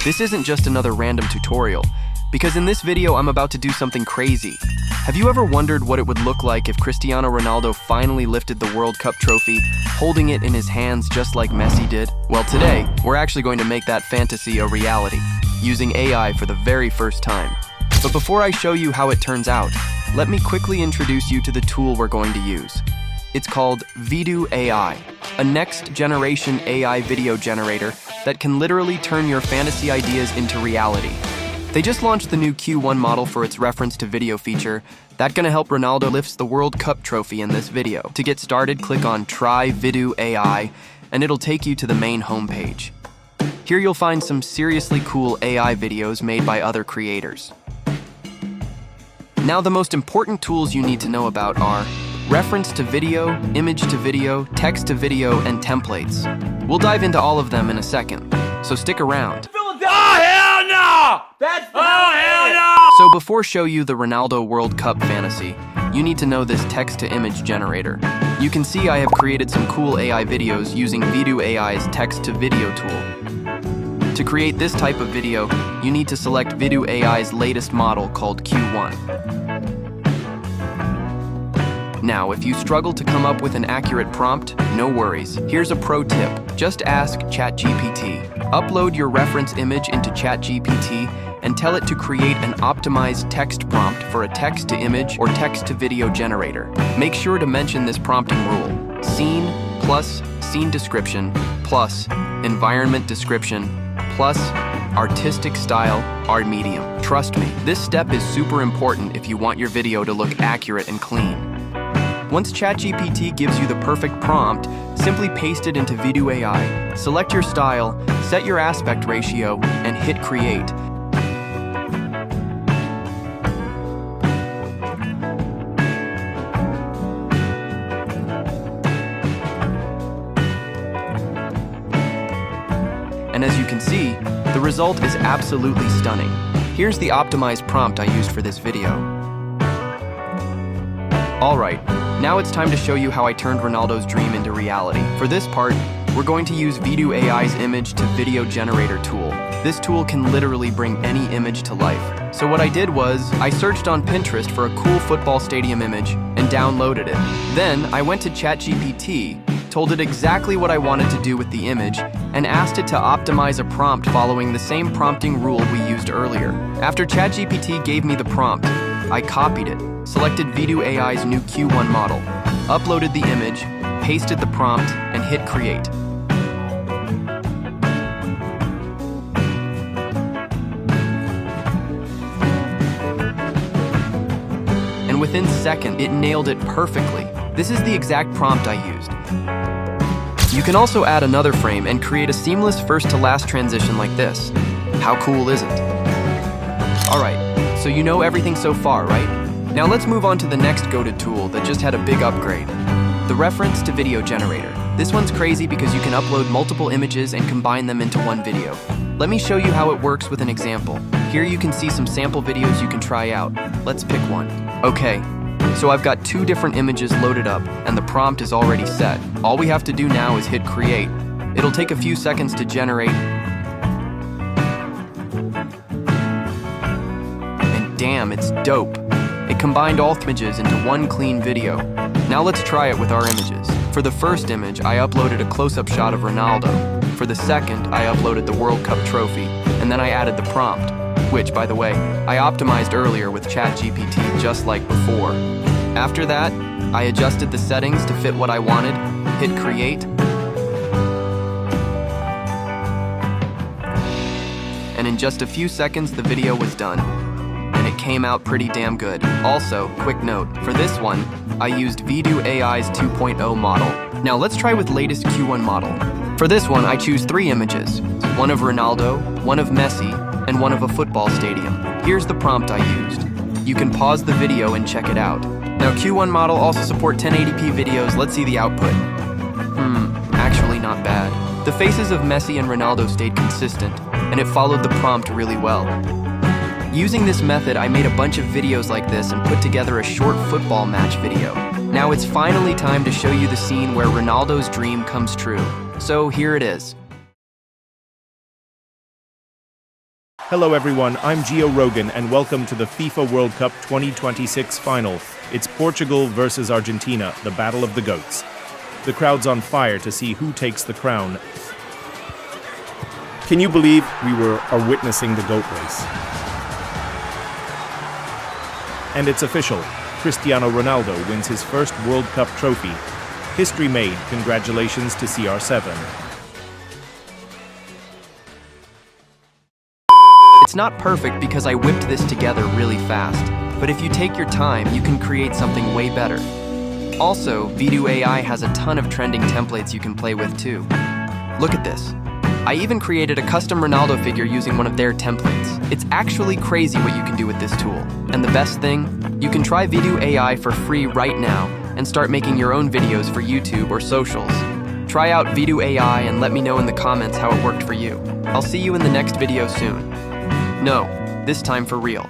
This isn't just another random tutorial, because in this video I'm about to do something crazy. Have you ever wondered what it would look like if Cristiano Ronaldo finally lifted the World Cup trophy, holding it in his hands just like Messi did? Well, today, we're actually going to make that fantasy a reality, using AI for the very first time. But before I show you how it turns out, let me quickly introduce you to the tool we're going to use. It's called VidU AI, a next-generation AI video generator that can literally turn your fantasy ideas into reality. They just launched the new Q1 model for its reference to video feature. That's gonna help Ronaldo lift the World Cup trophy in this video. To get started, click on Try VidU AI, and it'll take you to the main homepage. Here you'll find some seriously cool AI videos made by other creators. Now, the most important tools you need to know about are reference to video, image to video, text to video, and templates. We'll dive into all of them in a second, so stick around. Oh, hell no! Hell no! So before show you the Ronaldo World Cup fantasy, you need to know this text-to-image generator. You can see I have created some cool AI videos using VidU AI's text-to-video tool. To create this type of video, you need to select VidU AI's latest model called Q1. Now, if you struggle to come up with an accurate prompt, no worries. Here's a pro tip. Just ask ChatGPT. Upload your reference image into ChatGPT and tell it to create an optimized text prompt for a text-to-image or text-to-video generator. Make sure to mention this prompting rule: scene plus scene description plus environment description plus artistic style, art medium. Trust me, this step is super important if you want your video to look accurate and clean. Once ChatGPT gives you the perfect prompt, simply paste it into VidU AI, select your style, set your aspect ratio, and hit create. And as you can see, the result is absolutely stunning. Here's the optimized prompt I used for this video. Alright, now it's time to show you how I turned Ronaldo's dream into reality. For this part, we're going to use VidU AI's image to video generator tool. This tool can literally bring any image to life. So what I did was, I searched on Pinterest for a cool football stadium image and downloaded it. Then I went to ChatGPT, told it exactly what I wanted to do with the image, and asked it to optimize a prompt following the same prompting rule we used earlier. After ChatGPT gave me the prompt, I copied it, selected VidU AI's new Q1 model, uploaded the image, pasted the prompt, and hit create. And within seconds, it nailed it perfectly. This is the exact prompt I used. You can also add another frame and create a seamless first-to-last transition like this. How cool is it? Alright, so you know everything so far, right? Now let's move on to the next go-to tool that just had a big upgrade. The reference to video generator. This one's crazy because you can upload multiple images and combine them into one video. Let me show you how it works with an example. Here you can see some sample videos you can try out. Let's pick one. Okay, so I've got two different images loaded up and the prompt is already set. All we have to do now is hit create. It'll take a few seconds to generate. And damn, it's dope. It combined all images into one clean video. Now let's try it with our images. For the first image, I uploaded a close-up shot of Ronaldo. For the second, I uploaded the World Cup trophy, and then I added the prompt, which, by the way, I optimized earlier with ChatGPT just like before. After that, I adjusted the settings to fit what I wanted, hit create, and in just a few seconds the video was done. And it came out pretty damn good. Also, quick note, for this one, I used VidU AI's 2.0 model. Now let's try with latest Q1 model. For this one, I choose 3 images, one of Ronaldo, one of Messi, and one of a football stadium. Here's the prompt I used. You can pause the video and check it out. Now Q1 model also support 1080p videos. Let's see the output. Actually not bad. The faces of Messi and Ronaldo stayed consistent, and it followed the prompt really well. Using this method, I made a bunch of videos like this and put together a short football match video. Now it's finally time to show you the scene where Ronaldo's dream comes true. So here it is. Hello everyone, I'm Gio Rogan and welcome to the FIFA World Cup 2026 final. It's Portugal versus Argentina, the battle of the GOATs. The crowd's on fire to see who takes the crown. Can you believe we are witnessing the GOAT race? And it's official. Cristiano Ronaldo wins his first World Cup trophy. History made. Congratulations to CR7. It's not perfect because I whipped this together really fast, but if you take your time, you can create something way better. Also, VidU AI has a ton of trending templates you can play with too. Look at this. I even created a custom Ronaldo figure using one of their templates. It's actually crazy what you can do with this tool. And the best thing? You can try VidU AI for free right now and start making your own videos for YouTube or socials. Try out VidU AI and let me know in the comments how it worked for you. I'll see you in the next video soon. No, this time for real.